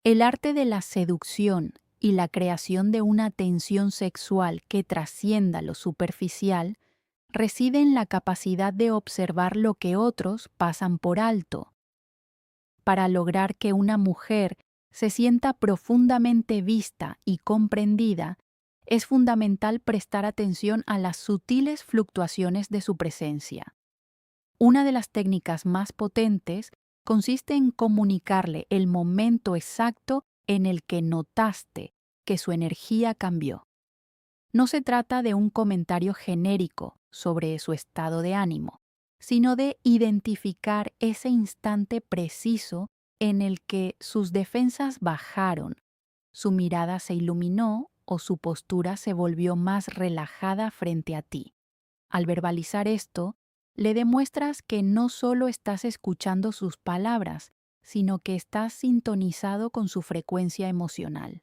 El arte de la seducción y la creación de una tensión sexual que trascienda lo superficial reside en la capacidad de observar lo que otros pasan por alto. Para lograr que una mujer se sienta profundamente vista y comprendida, es fundamental prestar atención a las sutiles fluctuaciones de su presencia. Una de las técnicas más potentes consiste en comunicarle el momento exacto en el que notaste que su energía cambió. No se trata de un comentario genérico sobre su estado de ánimo, sino de identificar ese instante preciso en el que sus defensas bajaron, su mirada se iluminó o su postura se volvió más relajada frente a ti. Al verbalizar esto, le demuestras que no solo estás escuchando sus palabras, sino que estás sintonizado con su frecuencia emocional.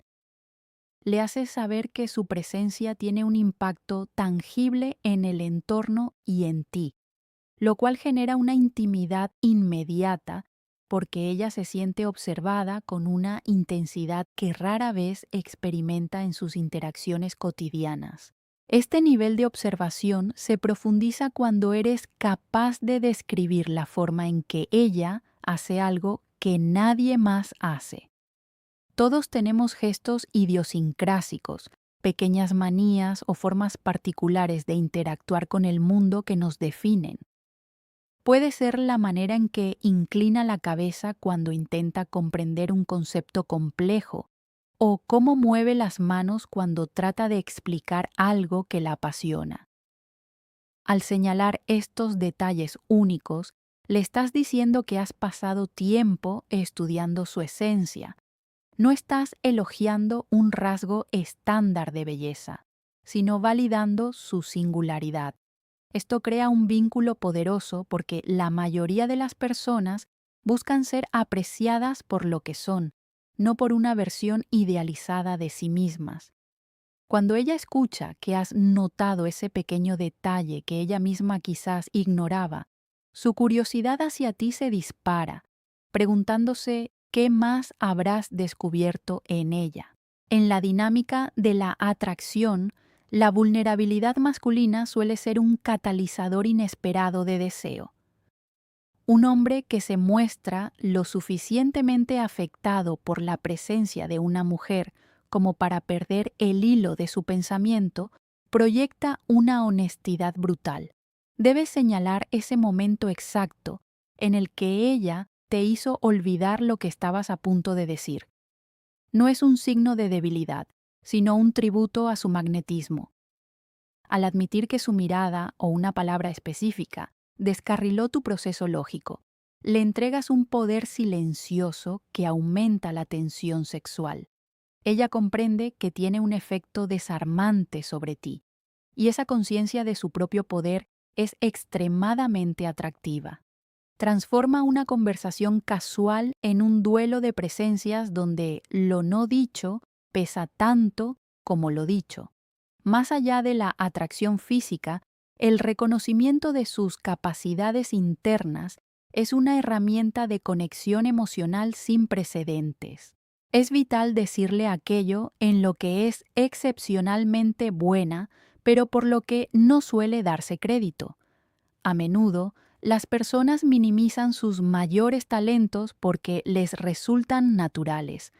Le haces saber que su presencia tiene un impacto tangible en el entorno y en ti, lo cual genera una intimidad inmediata porque ella se siente observada con una intensidad que rara vez experimenta en sus interacciones cotidianas. Este nivel de observación se profundiza cuando eres capaz de describir la forma en que ella hace algo que nadie más hace. Todos tenemos gestos idiosincrásicos, pequeñas manías o formas particulares de interactuar con el mundo que nos definen. Puede ser la manera en que inclina la cabeza cuando intenta comprender un concepto complejo, o cómo mueve las manos cuando trata de explicar algo que la apasiona. Al señalar estos detalles únicos, le estás diciendo que has pasado tiempo estudiando su esencia. No estás elogiando un rasgo estándar de belleza, sino validando su singularidad. Esto crea un vínculo poderoso porque la mayoría de las personas buscan ser apreciadas por lo que son, no por una versión idealizada de sí mismas. Cuando ella escucha que has notado ese pequeño detalle que ella misma quizás ignoraba, su curiosidad hacia ti se dispara, preguntándose qué más habrás descubierto en ella. En la dinámica de la atracción, la vulnerabilidad masculina suele ser un catalizador inesperado de deseo. Un hombre que se muestra lo suficientemente afectado por la presencia de una mujer como para perder el hilo de su pensamiento, proyecta una honestidad brutal. Debes señalar ese momento exacto en el que ella te hizo olvidar lo que estabas a punto de decir. No es un signo de debilidad, sino un tributo a su magnetismo. Al admitir que su mirada o una palabra específica descarriló tu proceso lógico, le entregas un poder silencioso que aumenta la tensión sexual. Ella comprende que tiene un efecto desarmante sobre ti, y esa conciencia de su propio poder es extremadamente atractiva. Transforma una conversación casual en un duelo de presencias donde lo no dicho pesa tanto como lo dicho. Más allá de la atracción física, el reconocimiento de sus capacidades internas es una herramienta de conexión emocional sin precedentes. Es vital decirle aquello en lo que es excepcionalmente buena, pero por lo que no suele darse crédito. A menudo, las personas minimizan sus mayores talentos porque les resultan naturales.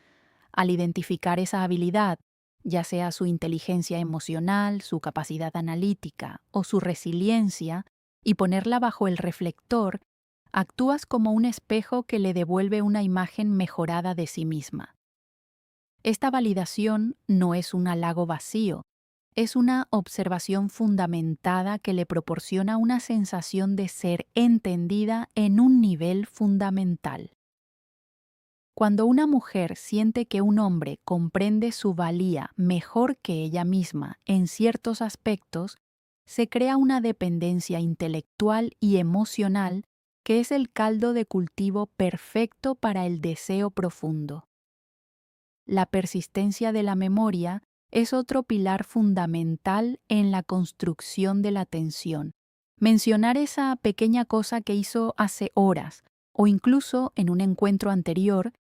Al identificar esa habilidad, ya sea su inteligencia emocional, su capacidad analítica o su resiliencia, y ponerla bajo el reflector, actúas como un espejo que le devuelve una imagen mejorada de sí misma. Esta validación no es un halago vacío, es una observación fundamentada que le proporciona una sensación de ser entendida en un nivel fundamental. Cuando una mujer siente que un hombre comprende su valía mejor que ella misma en ciertos aspectos, se crea una dependencia intelectual y emocional que es el caldo de cultivo perfecto para el deseo profundo. La persistencia de la memoria es otro pilar fundamental en la construcción de la tensión. Mencionar esa pequeña cosa que hizo hace horas o incluso en un encuentro anterior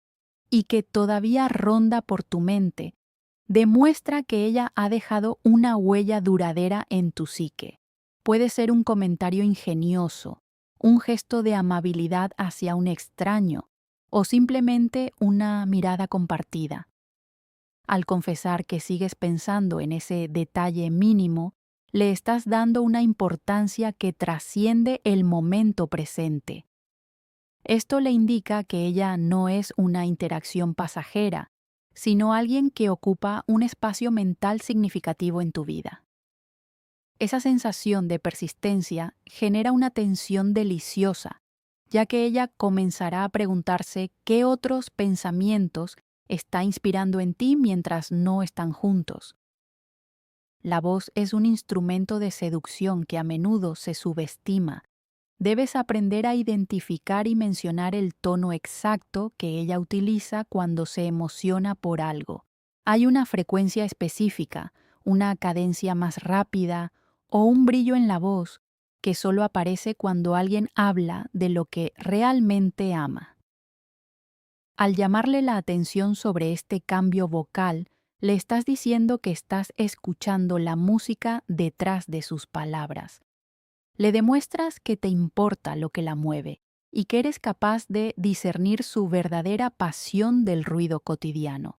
y que todavía ronda por tu mente, demuestra que ella ha dejado una huella duradera en tu psique. Puede ser un comentario ingenioso, un gesto de amabilidad hacia un extraño o simplemente una mirada compartida. Al confesar que sigues pensando en ese detalle mínimo, le estás dando una importancia que trasciende el momento presente. Esto le indica que ella no es una interacción pasajera, sino alguien que ocupa un espacio mental significativo en tu vida. Esa sensación de persistencia genera una tensión deliciosa, ya que ella comenzará a preguntarse qué otros pensamientos está inspirando en ti mientras no están juntos. La voz es un instrumento de seducción que a menudo se subestima. Debes aprender a identificar y mencionar el tono exacto que ella utiliza cuando se emociona por algo. Hay una frecuencia específica, una cadencia más rápida o un brillo en la voz que solo aparece cuando alguien habla de lo que realmente ama. Al llamarle la atención sobre este cambio vocal, le estás diciendo que estás escuchando la música detrás de sus palabras. Le demuestras que te importa lo que la mueve y que eres capaz de discernir su verdadera pasión del ruido cotidiano.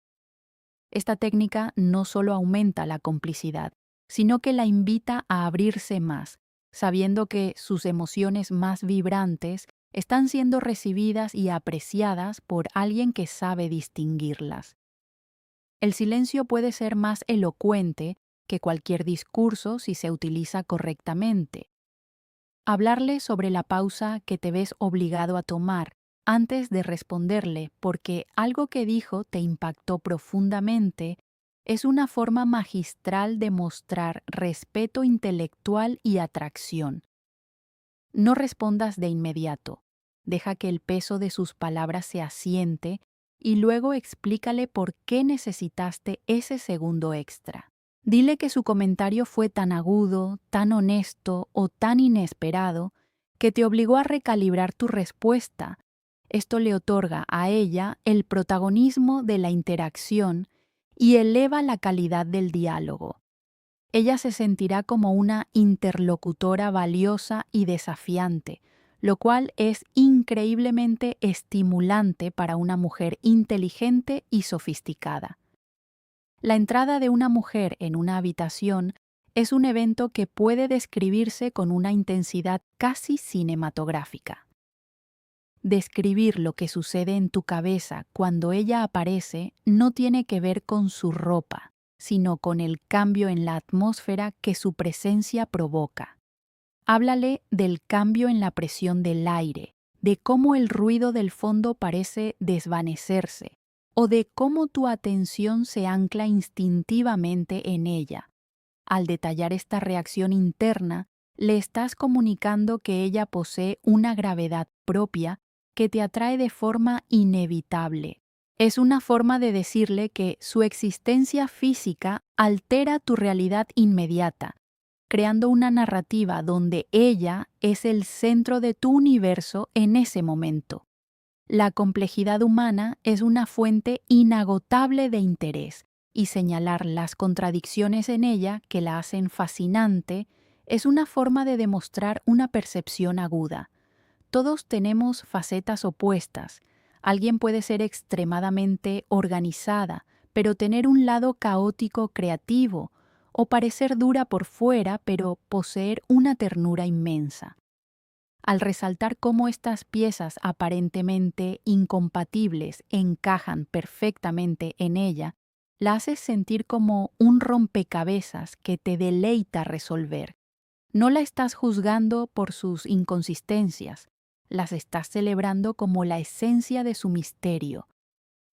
Esta técnica no solo aumenta la complicidad, sino que la invita a abrirse más, sabiendo que sus emociones más vibrantes están siendo recibidas y apreciadas por alguien que sabe distinguirlas. El silencio puede ser más elocuente que cualquier discurso si se utiliza correctamente. Hablarle sobre la pausa que te ves obligado a tomar antes de responderle porque algo que dijo te impactó profundamente es una forma magistral de mostrar respeto intelectual y atracción. No respondas de inmediato. Deja que el peso de sus palabras se asiente y luego explícale por qué necesitaste ese segundo extra. Dile que su comentario fue tan agudo, tan honesto o tan inesperado que te obligó a recalibrar tu respuesta. Esto le otorga a ella el protagonismo de la interacción y eleva la calidad del diálogo. Ella se sentirá como una interlocutora valiosa y desafiante, lo cual es increíblemente estimulante para una mujer inteligente y sofisticada. La entrada de una mujer en una habitación es un evento que puede describirse con una intensidad casi cinematográfica. Describir lo que sucede en tu cabeza cuando ella aparece no tiene que ver con su ropa, sino con el cambio en la atmósfera que su presencia provoca. Háblale del cambio en la presión del aire, de cómo el ruido del fondo parece desvanecerse, o de cómo tu atención se ancla instintivamente en ella. Al detallar esta reacción interna, le estás comunicando que ella posee una gravedad propia que te atrae de forma inevitable. Es una forma de decirle que su existencia física altera tu realidad inmediata, creando una narrativa donde ella es el centro de tu universo en ese momento. La complejidad humana es una fuente inagotable de interés, y señalar las contradicciones en ella que la hacen fascinante es una forma de demostrar una percepción aguda. Todos tenemos facetas opuestas. Alguien puede ser extremadamente organizada, pero tener un lado caótico creativo, o parecer dura por fuera, pero poseer una ternura inmensa. Al resaltar cómo estas piezas aparentemente incompatibles encajan perfectamente en ella, la haces sentir como un rompecabezas que te deleita resolver. No la estás juzgando por sus inconsistencias, las estás celebrando como la esencia de su misterio.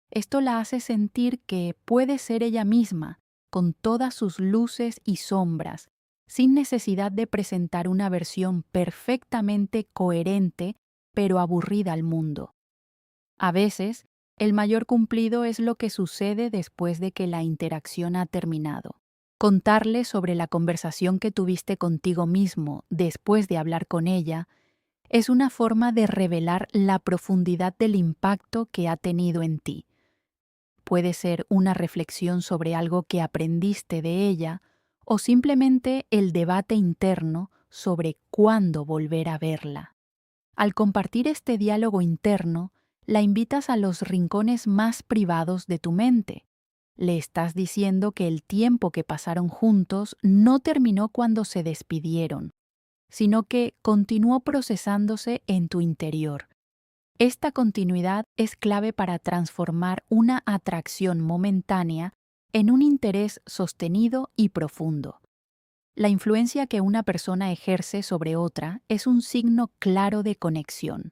Esto la hace sentir que puede ser ella misma, con todas sus luces y sombras, sin necesidad de presentar una versión perfectamente coherente, pero aburrida al mundo. A veces, el mayor cumplido es lo que sucede después de que la interacción ha terminado. Contarle sobre la conversación que tuviste contigo mismo después de hablar con ella es una forma de revelar la profundidad del impacto que ha tenido en ti, Puede ser una reflexión sobre algo que aprendiste de ella o simplemente el debate interno sobre cuándo volver a verla. Al compartir este diálogo interno, la invitas a los rincones más privados de tu mente. Le estás diciendo que el tiempo que pasaron juntos no terminó cuando se despidieron, sino que continuó procesándose en tu interior. Esta continuidad es clave para transformar una atracción momentánea en un interés sostenido y profundo. La influencia que una persona ejerce sobre otra es un signo claro de conexión.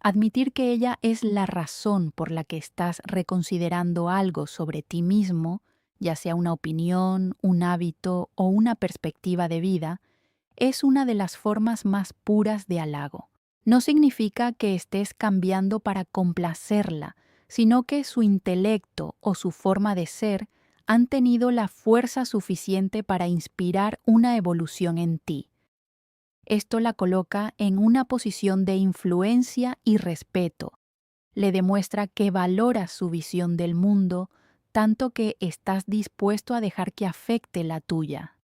Admitir que ella es la razón por la que estás reconsiderando algo sobre ti mismo, ya sea una opinión, un hábito o una perspectiva de vida, es una de las formas más puras de halago. No significa que estés cambiando para complacerla, sino que su intelecto o su forma de ser han tenido la fuerza suficiente para inspirar una evolución en ti. Esto la coloca en una posición de influencia y respeto. Le demuestra que valoras su visión del mundo, tanto que estás dispuesto a dejar que afecte la tuya.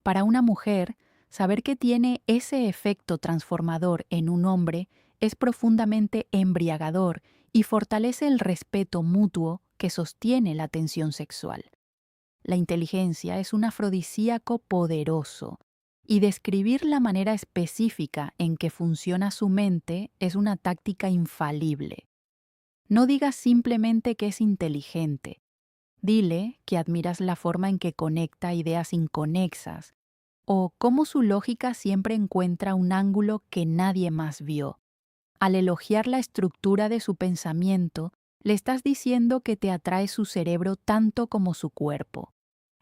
Para una mujer, saber que tiene ese efecto transformador en un hombre es profundamente embriagador y fortalece el respeto mutuo que sostiene la tensión sexual. La inteligencia es un afrodisíaco poderoso, y describir la manera específica en que funciona su mente es una táctica infalible. No digas simplemente que es inteligente. Dile que admiras la forma en que conecta ideas inconexas o cómo su lógica siempre encuentra un ángulo que nadie más vio. Al elogiar la estructura de su pensamiento, le estás diciendo que te atrae su cerebro tanto como su cuerpo.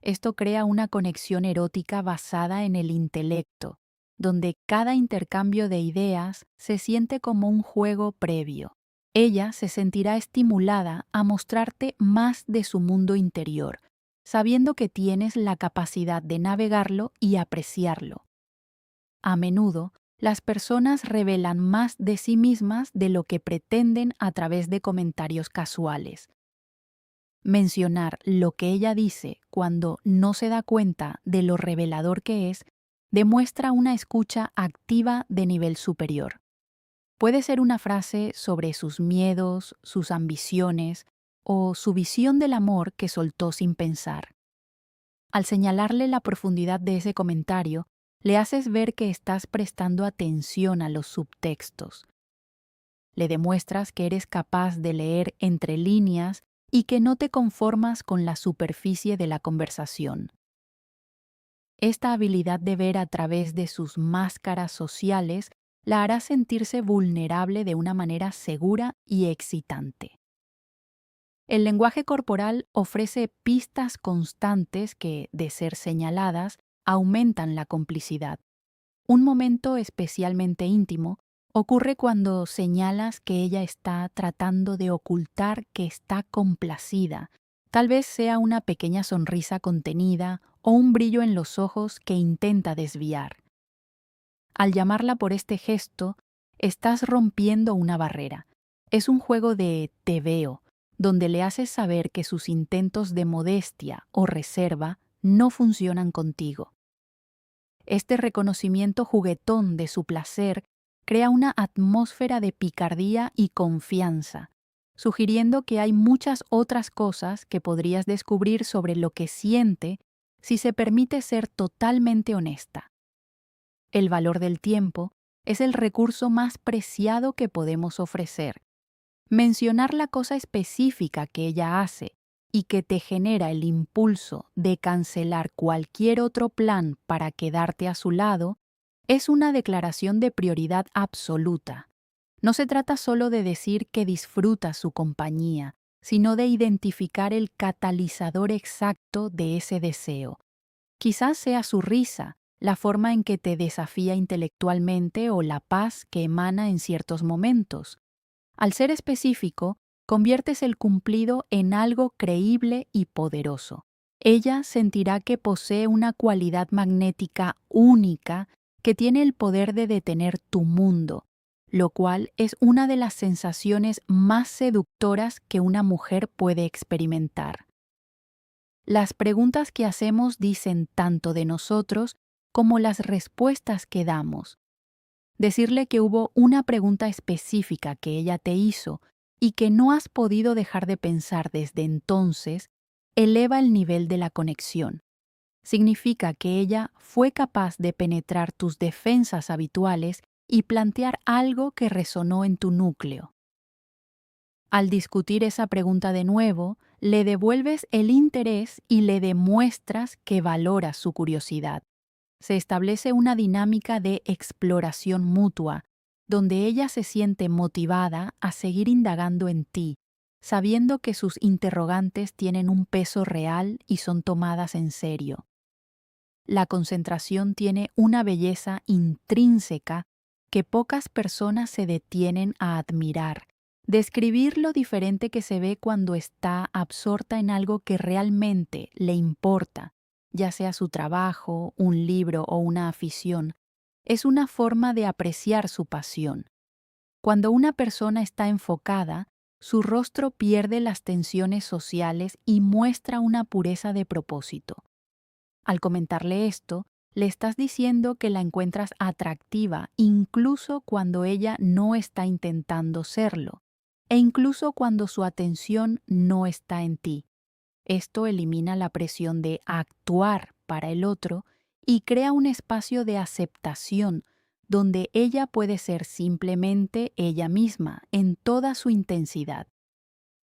Esto crea una conexión erótica basada en el intelecto, donde cada intercambio de ideas se siente como un juego previo. Ella se sentirá estimulada a mostrarte más de su mundo interior, sabiendo que tienes la capacidad de navegarlo y apreciarlo. A menudo, las personas revelan más de sí mismas de lo que pretenden a través de comentarios casuales. Mencionar lo que ella dice cuando no se da cuenta de lo revelador que es, demuestra una escucha activa de nivel superior. Puede ser una frase sobre sus miedos, sus ambiciones o su visión del amor que soltó sin pensar. Al señalarle la profundidad de ese comentario, le haces ver que estás prestando atención a los subtextos. Le demuestras que eres capaz de leer entre líneas y que no te conformas con la superficie de la conversación. Esta habilidad de ver a través de sus máscaras sociales la hará sentirse vulnerable de una manera segura y excitante. El lenguaje corporal ofrece pistas constantes que, de ser señaladas, aumentan la complicidad. Un momento especialmente íntimo ocurre cuando señalas que ella está tratando de ocultar que está complacida. Tal vez sea una pequeña sonrisa contenida o un brillo en los ojos que intenta desviar. Al llamarla por este gesto, estás rompiendo una barrera. Es un juego de te veo, donde le haces saber que sus intentos de modestia o reserva no funcionan contigo. Este reconocimiento juguetón de su placer crea una atmósfera de picardía y confianza, sugiriendo que hay muchas otras cosas que podrías descubrir sobre lo que siente si se permite ser totalmente honesta. El valor del tiempo es el recurso más preciado que podemos ofrecer. Mencionar la cosa específica que ella hace y que te genera el impulso de cancelar cualquier otro plan para quedarte a su lado es una declaración de prioridad absoluta. No se trata solo de decir que disfrutas su compañía, sino de identificar el catalizador exacto de ese deseo. Quizás sea su risa, la forma en que te desafía intelectualmente o la paz que emana en ciertos momentos. Al ser específico, conviertes el cumplido en algo creíble y poderoso. Ella sentirá que posee una cualidad magnética única que tiene el poder de detener tu mundo, lo cual es una de las sensaciones más seductoras que una mujer puede experimentar. Las preguntas que hacemos dicen tanto de nosotros como las respuestas que damos. Decirle que hubo una pregunta específica que ella te hizo y que no has podido dejar de pensar desde entonces eleva el nivel de la conexión. Significa que ella fue capaz de penetrar tus defensas habituales y plantear algo que resonó en tu núcleo. Al discutir esa pregunta de nuevo, le devuelves el interés y le demuestras que valoras su curiosidad. Se establece una dinámica de exploración mutua, donde ella se siente motivada a seguir indagando en ti, sabiendo que sus interrogantes tienen un peso real y son tomadas en serio. La concentración tiene una belleza intrínseca que pocas personas se detienen a admirar. Describir lo diferente que se ve cuando está absorta en algo que realmente le importa, ya sea su trabajo, un libro o una afición, es una forma de apreciar su pasión. Cuando una persona está enfocada, su rostro pierde las tensiones sociales y muestra una pureza de propósito. Al comentarle esto, le estás diciendo que la encuentras atractiva incluso cuando ella no está intentando serlo, e incluso cuando su atención no está en ti. Esto elimina la presión de actuar para el otro y crea un espacio de aceptación donde ella puede ser simplemente ella misma en toda su intensidad.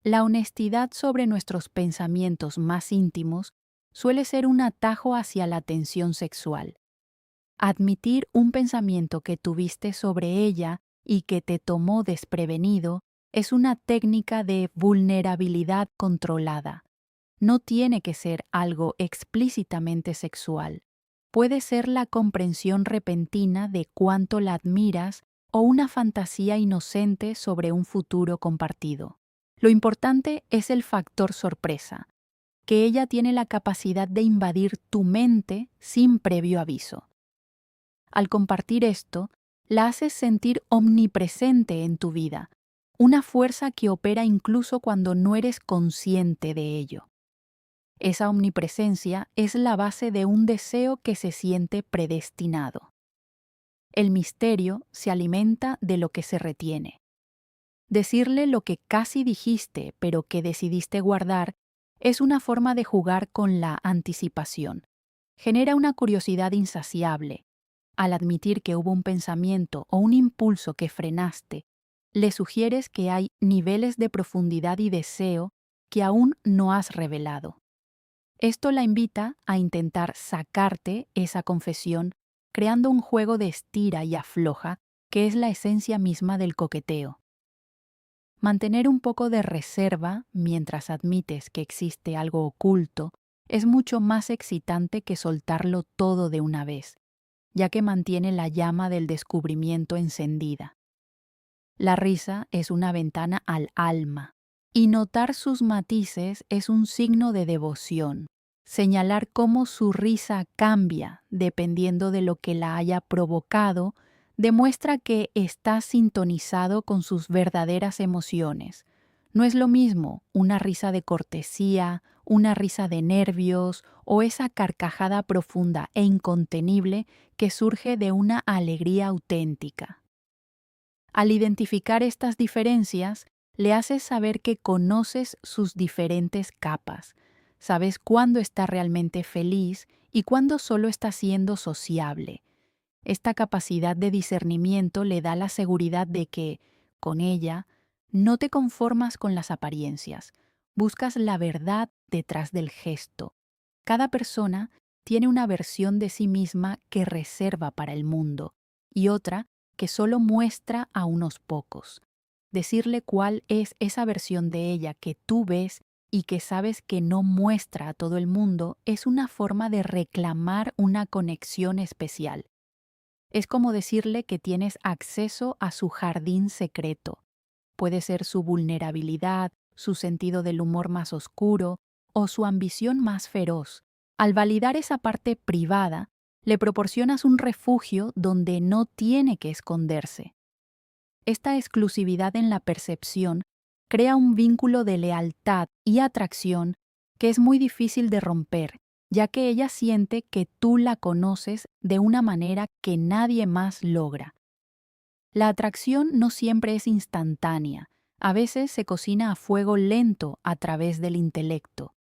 La honestidad sobre nuestros pensamientos más íntimos suele ser un atajo hacia la tensión sexual. Admitir un pensamiento que tuviste sobre ella y que te tomó desprevenido es una técnica de vulnerabilidad controlada. No tiene que ser algo explícitamente sexual. Puede ser la comprensión repentina de cuánto la admiras o una fantasía inocente sobre un futuro compartido. Lo importante es el factor sorpresa, que ella tiene la capacidad de invadir tu mente sin previo aviso. Al compartir esto, la haces sentir omnipresente en tu vida, una fuerza que opera incluso cuando no eres consciente de ello. Esa omnipresencia es la base de un deseo que se siente predestinado. El misterio se alimenta de lo que se retiene. Decirle lo que casi dijiste pero que decidiste guardar es una forma de jugar con la anticipación. Genera una curiosidad insaciable. Al admitir que hubo un pensamiento o un impulso que frenaste, le sugieres que hay niveles de profundidad y deseo que aún no has revelado. Esto la invita a intentar sacarte esa confesión, creando un juego de estira y afloja que es la esencia misma del coqueteo. Mantener un poco de reserva mientras admites que existe algo oculto es mucho más excitante que soltarlo todo de una vez, ya que mantiene la llama del descubrimiento encendida. La risa es una ventana al alma, y notar sus matices es un signo de devoción. Señalar cómo su risa cambia dependiendo de lo que la haya provocado demuestra que está sintonizado con sus verdaderas emociones. No es lo mismo una risa de cortesía, una risa de nervios o esa carcajada profunda e incontenible que surge de una alegría auténtica. Al identificar estas diferencias, le haces saber que conoces sus diferentes capas. Sabes cuándo está realmente feliz y cuándo solo está siendo sociable. Esta capacidad de discernimiento le da la seguridad de que, con ella, no te conformas con las apariencias, buscas la verdad detrás del gesto. Cada persona tiene una versión de sí misma que reserva para el mundo y otra que solo muestra a unos pocos. Decirle cuál es esa versión de ella que tú ves y que sabes que no muestra a todo el mundo es una forma de reclamar una conexión especial. Es como decirle que tienes acceso a su jardín secreto. Puede ser su vulnerabilidad, su sentido del humor más oscuro o su ambición más feroz. Al validar esa parte privada, le proporcionas un refugio donde no tiene que esconderse. Esta exclusividad en la percepción crea un vínculo de lealtad y atracción que es muy difícil de romper, ya que ella siente que tú la conoces de una manera que nadie más logra. La atracción no siempre es instantánea, a veces se cocina a fuego lento a través del intelecto.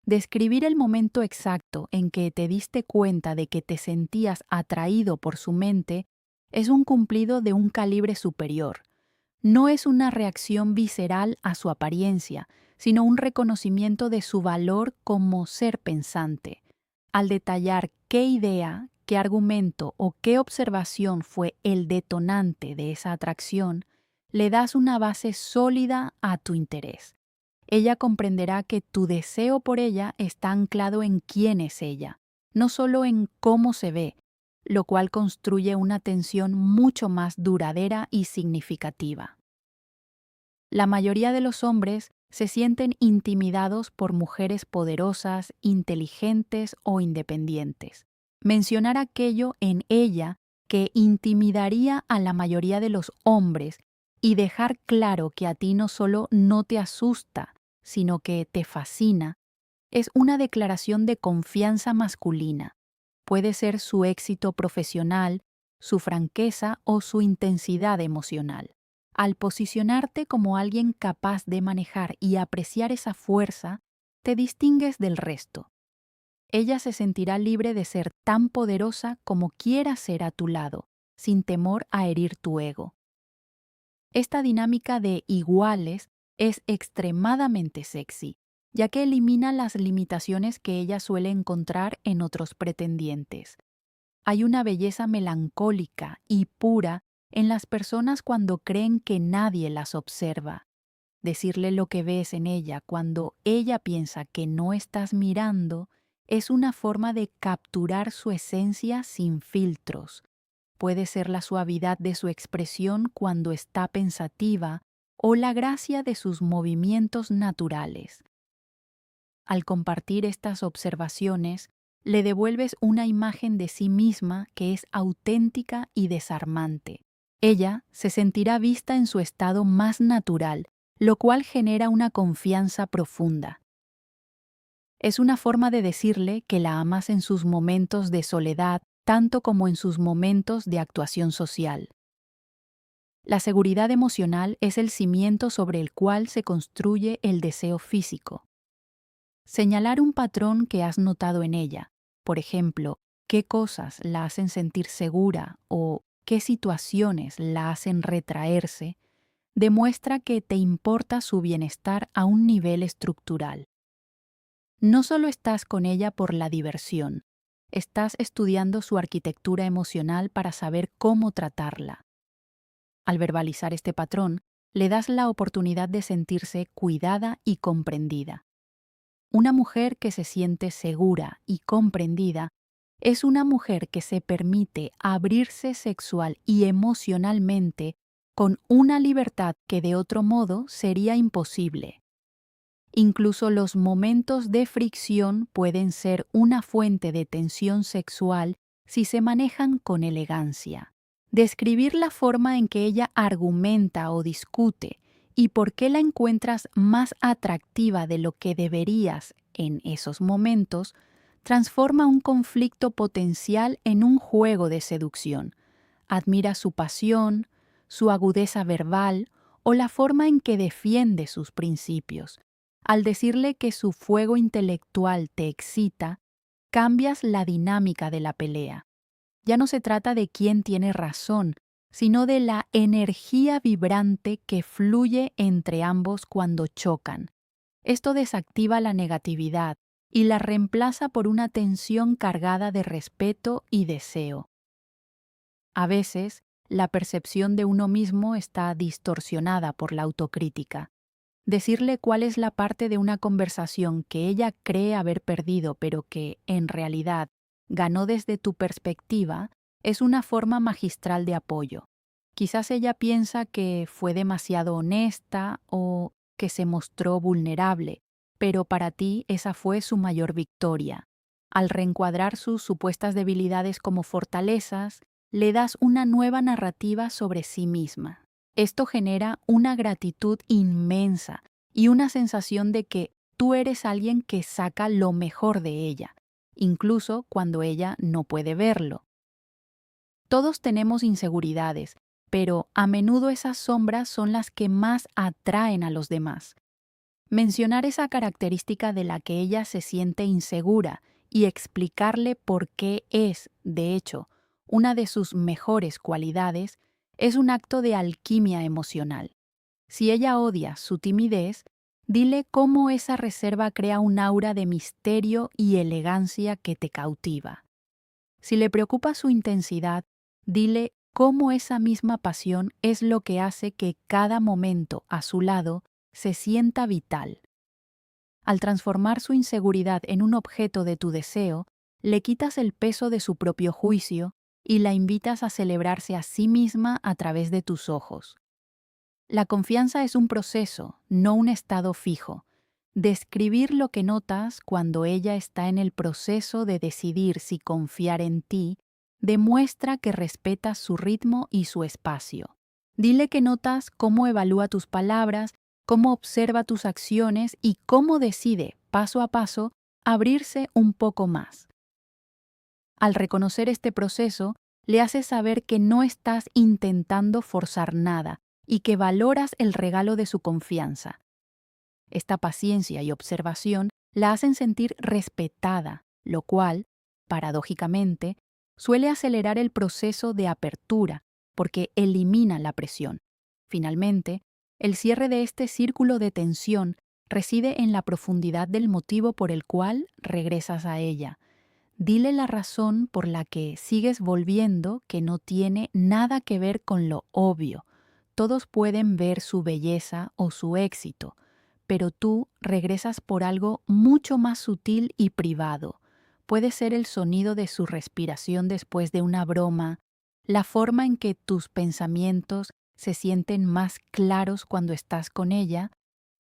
Describir el momento exacto en que te diste cuenta de que te sentías atraído por su mente es un cumplido de un calibre superior. No es una reacción visceral a su apariencia, sino un reconocimiento de su valor como ser pensante. Al detallar qué idea, qué argumento o qué observación fue el detonante de esa atracción, le das una base sólida a tu interés. Ella comprenderá que tu deseo por ella está anclado en quién es ella, no solo en cómo se ve, lo cual construye una tensión mucho más duradera y significativa. La mayoría de los hombres se sienten intimidados por mujeres poderosas, inteligentes o independientes. Mencionar aquello en ella que intimidaría a la mayoría de los hombres y dejar claro que a ti no solo no te asusta, sino que te fascina, es una declaración de confianza masculina. Puede ser su éxito profesional, su franqueza o su intensidad emocional. Al posicionarte como alguien capaz de manejar y apreciar esa fuerza, te distingues del resto. Ella se sentirá libre de ser tan poderosa como quiera ser a tu lado, sin temor a herir tu ego. Esta dinámica de iguales es extremadamente sexy, ya que elimina las limitaciones que ella suele encontrar en otros pretendientes. Hay una belleza melancólica y pura en las personas cuando creen que nadie las observa. Decirle lo que ves en ella cuando ella piensa que no estás mirando es una forma de capturar su esencia sin filtros. Puede ser la suavidad de su expresión cuando está pensativa o la gracia de sus movimientos naturales. Al compartir estas observaciones, le devuelves una imagen de sí misma que es auténtica y desarmante. Ella se sentirá vista en su estado más natural, lo cual genera una confianza profunda. Es una forma de decirle que la amas en sus momentos de soledad, tanto como en sus momentos de actuación social. La seguridad emocional es el cimiento sobre el cual se construye el deseo físico. Señalar un patrón que has notado en ella, por ejemplo, qué cosas la hacen sentir segura o qué situaciones la hacen retraerse, demuestra que te importa su bienestar a un nivel estructural. No solo estás con ella por la diversión, estás estudiando su arquitectura emocional para saber cómo tratarla. Al verbalizar este patrón, le das la oportunidad de sentirse cuidada y comprendida. Una mujer que se siente segura y comprendida es una mujer que se permite abrirse sexual y emocionalmente con una libertad que de otro modo sería imposible. Incluso los momentos de fricción pueden ser una fuente de tensión sexual si se manejan con elegancia. Describir la forma en que ella argumenta o discute y por qué la encuentras más atractiva de lo que deberías en esos momentos transforma un conflicto potencial en un juego de seducción. Admira su pasión, su agudeza verbal o la forma en que defiende sus principios. Al decirle que su fuego intelectual te excita, cambias la dinámica de la pelea. Ya no se trata de quién tiene razón, sino de la energía vibrante que fluye entre ambos cuando chocan. Esto desactiva la negatividad y la reemplaza por una tensión cargada de respeto y deseo. A veces, la percepción de uno mismo está distorsionada por la autocrítica. Decirle cuál es la parte de una conversación que ella cree haber perdido, pero que, en realidad, ganó desde tu perspectiva, es una forma magistral de apoyo. Quizás ella piensa que fue demasiado honesta o que se mostró vulnerable, pero para ti esa fue su mayor victoria. Al reencuadrar sus supuestas debilidades como fortalezas, le das una nueva narrativa sobre sí misma. Esto genera una gratitud inmensa y una sensación de que tú eres alguien que saca lo mejor de ella, incluso cuando ella no puede verlo. Todos tenemos inseguridades, pero a menudo esas sombras son las que más atraen a los demás. Mencionar esa característica de la que ella se siente insegura y explicarle por qué es, de hecho, una de sus mejores cualidades, es un acto de alquimia emocional. Si ella odia su timidez, dile cómo esa reserva crea un aura de misterio y elegancia que te cautiva. Si le preocupa su intensidad, dile cómo esa misma pasión es lo que hace que cada momento a su lado se sienta vital. Al transformar su inseguridad en un objeto de tu deseo, le quitas el peso de su propio juicio y la invitas a celebrarse a sí misma a través de tus ojos. La confianza es un proceso, no un estado fijo. Describir lo que notas cuando ella está en el proceso de decidir si confiar en ti demuestra que respetas su ritmo y su espacio. Dile que notas cómo evalúa tus palabras, cómo observa tus acciones y cómo decide, paso a paso, abrirse un poco más. Al reconocer este proceso, le haces saber que no estás intentando forzar nada y que valoras el regalo de su confianza. Esta paciencia y observación la hacen sentir respetada, lo cual, paradójicamente, suele acelerar el proceso de apertura porque elimina la presión. Finalmente, el cierre de este círculo de tensión reside en la profundidad del motivo por el cual regresas a ella. Dile la razón por la que sigues volviendo, que no tiene nada que ver con lo obvio. Todos pueden ver su belleza o su éxito, pero tú regresas por algo mucho más sutil y privado. Puede ser el sonido de su respiración después de una broma, la forma en que tus pensamientos se sienten más claros cuando estás con ella,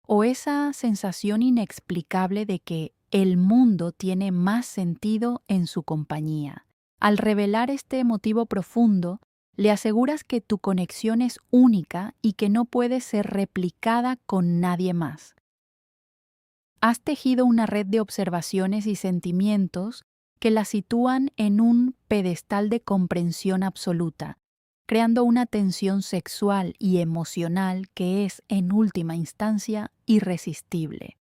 o esa sensación inexplicable de que el mundo tiene más sentido en su compañía. Al revelar este motivo profundo, le aseguras que tu conexión es única y que no puede ser replicada con nadie más. Has tejido una red de observaciones y sentimientos que la sitúan en un pedestal de comprensión absoluta, creando una tensión sexual y emocional que es, en última instancia, irresistible.